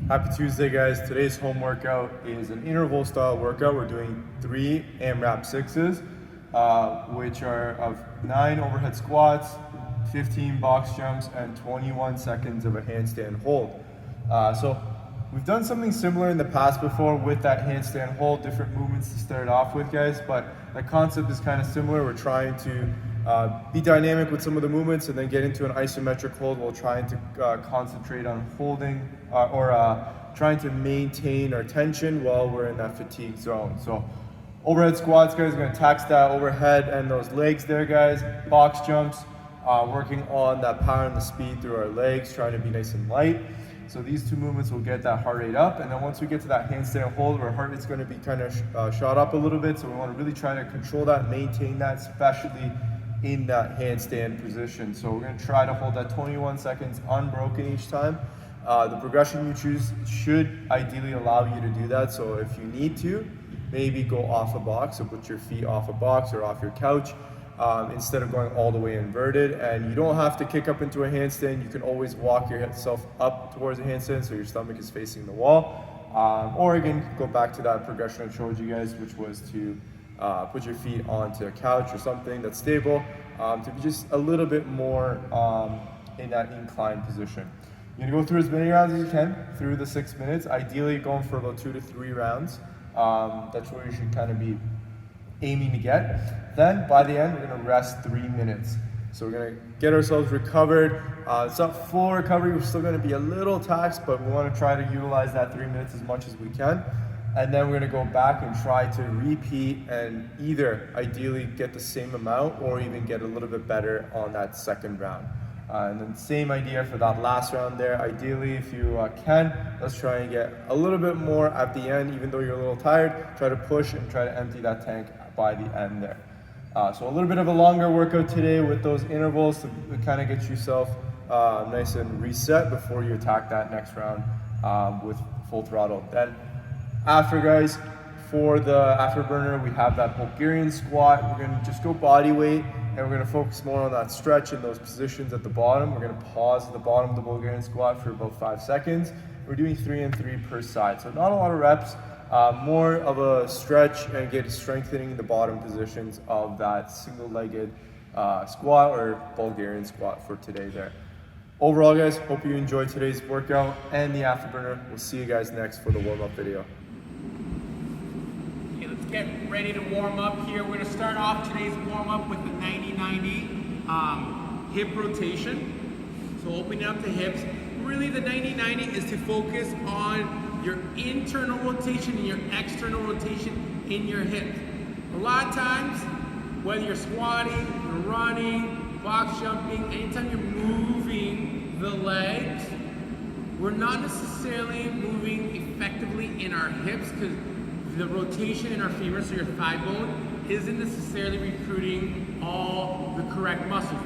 Happy Tuesday, guys. Today's home workout is an interval style workout. We're doing 3 AMRAP 6s, which are of 9 overhead squats, 15 box jumps, and 21 seconds of a handstand hold. So we've done something similar in the past before with that handstand hold, different movements to start off with, guys, but the concept is kind of similar. We're trying to be dynamic with some of the movements and then get into an isometric hold while trying to concentrate on holding or trying to maintain our tension while we're in that fatigue zone. So overhead squats, guys, we're gonna tax that overhead and those legs there, guys. Box jumps, working on that power and the speed through our legs, trying to be nice and light. So these two movements will get that heart rate up, and then once we get to that handstand hold, our heart rate's going to be kind of shot up a little bit. So we want to really try to control that, maintain that, especially in that handstand position. So we're going to try to hold that 21 seconds unbroken each time. The progression you choose should ideally allow you to do that. So if you need to, maybe go off a box, so put your feet off a box or off your couch. Instead of going all the way inverted, and you don't have to kick up into a handstand. You can always walk yourself up towards a handstand so your stomach is facing the wall, or again go back to that progression I showed you guys, which was to put your feet onto a couch or something that's stable, to be just a little bit more in that inclined position. You're gonna go through as many rounds as you can through the 6 minutes, ideally going for about 2 to 3 rounds. That's where you should kind of be aiming to get. Then by the end, we're gonna rest 3 minutes. So we're gonna get ourselves recovered. It's not full recovery, we're still gonna be a little taxed, but we wanna try to utilize that 3 minutes as much as we can. And then we're gonna go back and try to repeat and either ideally get the same amount or even get a little bit better on that second round. And then same idea for that last round there. Ideally, if you can, let's try and get a little bit more at the end, even though you're a little tired. Try to push and try to empty that tank by the end there. So a little bit of a longer workout today with those intervals to kind of get yourself nice and reset before you attack that next round with full throttle. Then after, guys, for the afterburner, we have that Bulgarian squat. We're gonna just go body weight, and we're gonna focus more on that stretch in those positions at the bottom. We're gonna pause at the bottom of the Bulgarian squat for about 5 seconds. We're doing 3 and 3 per side, so not a lot of reps. More of a stretch and get strengthening the bottom positions of that single-legged squat or Bulgarian squat for today there. Overall, guys, hope you enjoyed today's workout and the afterburner. We'll see you guys next for the warm-up video. Okay, let's get ready to warm up here. We're gonna start off today's warm-up with the 90-90 hip rotation. So opening up the hips. Really, the 90-90 is to focus on your internal rotation and your external rotation in your hips. A lot of times, whether you're squatting, you're running, box jumping, anytime you're moving the legs, we're not necessarily moving effectively in our hips because the rotation in our femur, so your thigh bone, isn't necessarily recruiting all the correct muscles.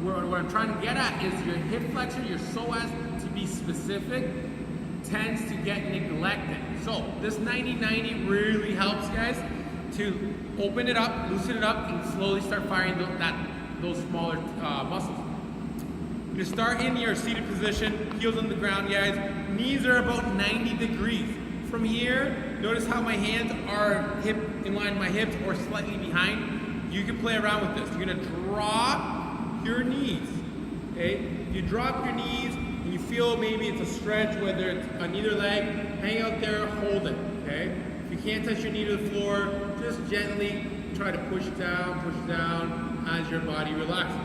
What I'm trying to get at is your hip flexor, your psoas, to be specific, tends to get neglected. So this 90-90 really helps, guys, to open it up, loosen it up, and slowly start firing those smaller muscles. You start in your seated position, heels on the ground, guys. Knees are about 90 degrees. From here, notice how my hands are hip in line with my hips or slightly behind. You can play around with this. You're gonna drop your knees, okay? You drop your knees, you feel maybe it's a stretch, whether it's on either leg, hang out there, hold it, okay? If you can't touch your knee to the floor, just gently try to push down as your body relaxes.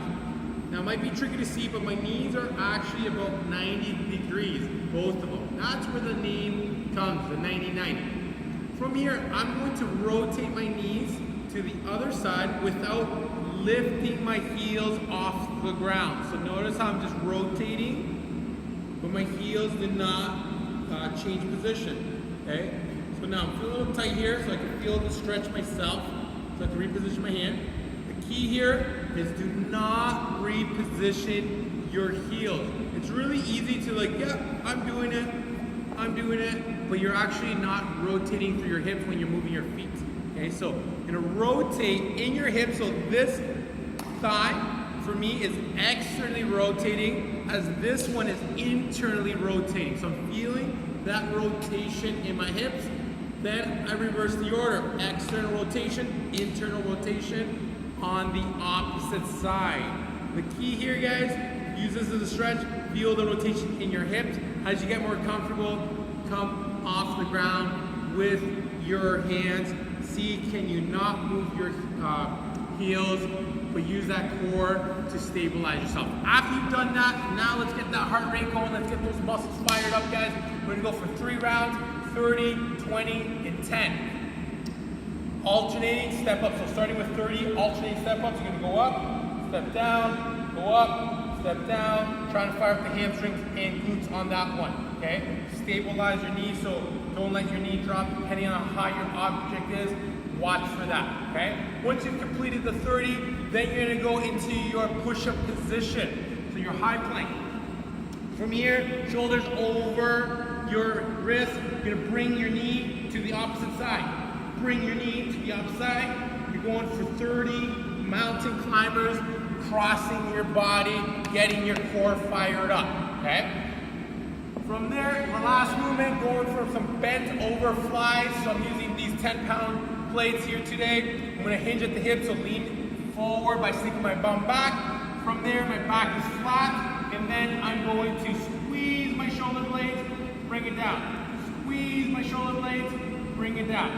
Now it might be tricky to see, but my knees are actually about 90 degrees, both of them. That's where the name comes, the 90-90. From here, I'm going to rotate my knees to the other side without lifting my heels off the ground. So notice how I'm just rotating, but my heels did not change position, okay? So now I'm feeling a little tight here, so I can feel the stretch myself, so I can reposition my hand. The key here is do not reposition your heels. It's really easy to like, yeah, I'm doing it, but you're actually not rotating through your hips when you're moving your feet, okay? So you're gonna rotate in your hips, so this thigh, for me, is externally rotating as this one is internally rotating. So I'm feeling that rotation in my hips. Then I reverse the order. External rotation, internal rotation on the opposite side. The key here, guys, use this as a stretch. Feel the rotation in your hips. As you get more comfortable, come off the ground with your hands. See, can you not move your heels, but use that core to stabilize yourself. After you've done that, now let's get that heart rate going. Let's get those muscles fired up, guys. We're gonna go for 3 rounds, 30, 20, and 10. Alternating step up. So starting with 30, alternating step ups. You're gonna go up, step down, go up, step down. Trying to fire up the hamstrings and glutes on that one, okay? Stabilize your knee, so don't let your knee drop depending on how your object is. Watch for that, okay? Once you've completed the 30, then you're gonna go into your push-up position. So your high plank. From here, shoulders over your wrist. You're gonna bring your knee to the opposite side. Bring your knee to the opposite side. You're going for 30 mountain climbers, crossing your body, getting your core fired up, okay? From there, the last movement, going for some bent over flies. So I'm using these 10-pound plates here today. I'm gonna hinge at the hips, so lean forward by sneaking my bum back. From there, my back is flat, and then I'm going to squeeze my shoulder blades, bring it down. Squeeze my shoulder blades, bring it down.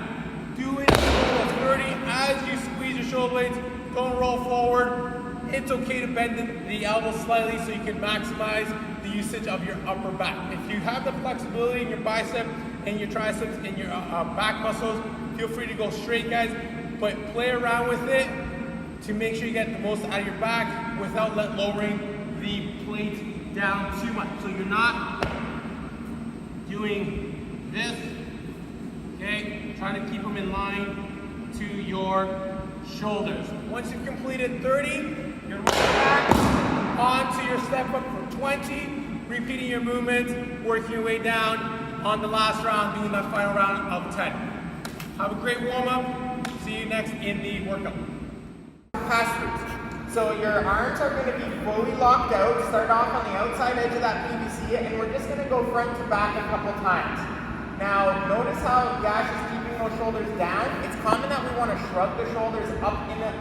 Do it until 30. As you squeeze your shoulder blades, don't roll forward. It's okay to bend the elbows slightly so you can maximize the usage of your upper back. If you have the flexibility in your bicep and your triceps and your back muscles, feel free to go straight, guys, but play around with it to make sure you get the most out of your back without lowering the plate down too much. So you're not doing this, okay? Try to keep them in line to your shoulders. Once you've completed 30, you're gonna roll back onto your step up for 20, repeating your movements, working your way down on the last round, doing that final round of 10. Have a great warm-up. See you next in the workout. Pass-throughs. So your arms are going to be fully locked out. Start off on the outside edge of that PVC, and we're just going to go front to back a couple times. Now, notice how Yash is keeping those shoulders down. It's common that we want to shrug the shoulders up in a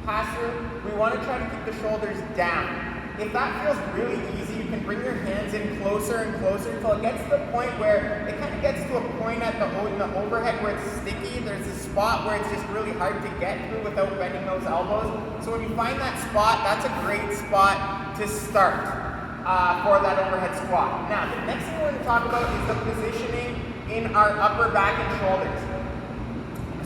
pass-through. We want to try to keep the shoulders down. If that feels really easy, you can bring your hands in closer and closer until it gets to the point where it kind of gets to a point at in the overhead where it's sticky. There's a spot where it's just really hard to get through without bending those elbows. So when you find that spot, that's a great spot to start for that overhead squat. Now, the next thing we're going to talk about is the positioning in our upper back and shoulders.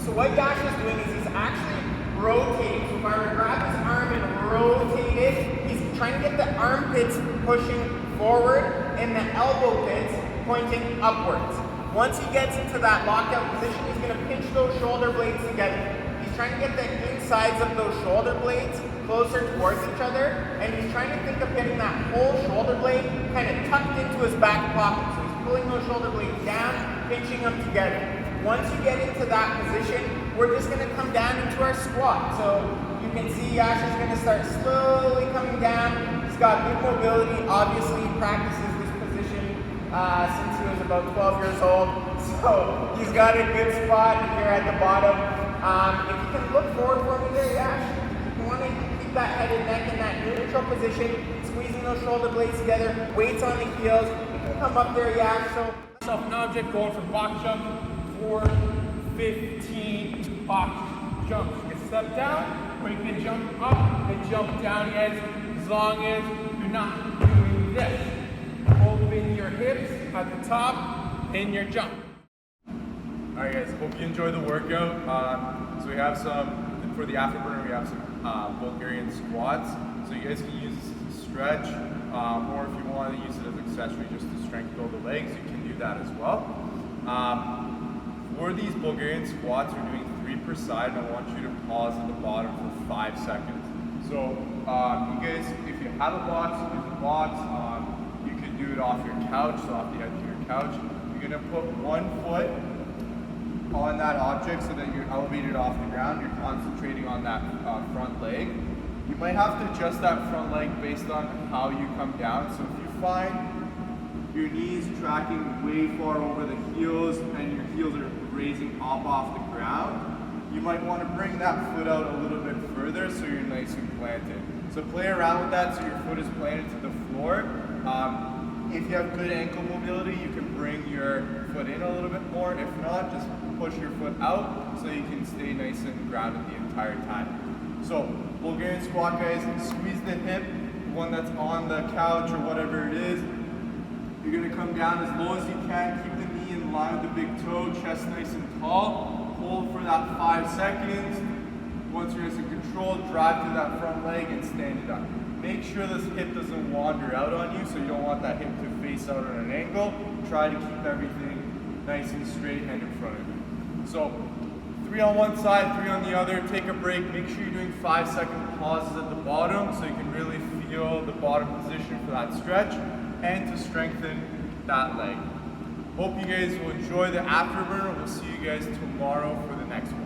So what Yash is doing is he's actually rotating. So if I were to grab his arm and rotate it, he's trying to get the armpits pushing forward and the elbow pits pointing upwards. Once he gets into that lockout position, he's going to pinch those shoulder blades together. He's trying to get the insides of those shoulder blades closer towards each other, and he's trying to think of getting that whole shoulder blade kind of tucked into his back pocket. So he's pulling those shoulder blades down, pinching them together. Once you get into that position, we're just going to come down into our squat. So you can see Yash is going to start slowly coming down. He's got good mobility. Obviously, he practices this position since he was about 12 years old. So he's got a good spot here at the bottom. If you can look forward for me there, Yash, you want to keep that head and neck in that neutral position, squeezing those shoulder blades together, weights on the heels. You can come up there, Yash. So Self an object, going for box jump, 4, 15 box jumps. You can step down, or you can jump up and jump down, guys, as long as you're not doing this. Open your hips at the top in your jump. Alright guys, hope you enjoy the workout. So we have some, for the Afterburner, we have some Bulgarian Squats. So you guys can use this as a stretch, or if you want to use it as an accessory just to strengthen build the legs, you can do that as well. For these Bulgarian Squats, we're doing 3 per side, and I want you to pause at the bottom for 5 seconds. So you guys, if you have a box, use a box. You can do it off your couch, so off the edge of your couch. You're going to put one foot on that object so that you're elevated off the ground. You're concentrating on that front leg. You might have to adjust that front leg based on how you come down. So if you find your knees tracking way far over the heels and your heels are raising up off the ground, you might want to bring that foot out a little bit further so you're nice and planted. So play around with that so your foot is planted to the floor. If you have good ankle mobility, you can bring your foot in a little bit more. If not, just push your foot out so you can stay nice and grounded the entire time. So Bulgarian squat, guys, squeeze the hip, the one that's on the couch or whatever it is. You're gonna come down as low as you can, keep the knee in line with the big toe, chest nice and tall. Hold for that 5 seconds. Once you're nice and controlled, drive through that front leg and stand it up. Make sure this hip doesn't wander out on you, so you don't want that hip to face out on an angle. Try to keep everything nice and straight and in front of you. So 3 on one side, 3 on the other. Take a break. Make sure you're doing 5-second pauses at the bottom so you can really feel the bottom position for that stretch and to strengthen that leg. Hope you guys will enjoy the afterburner. We'll see you guys tomorrow for the next one.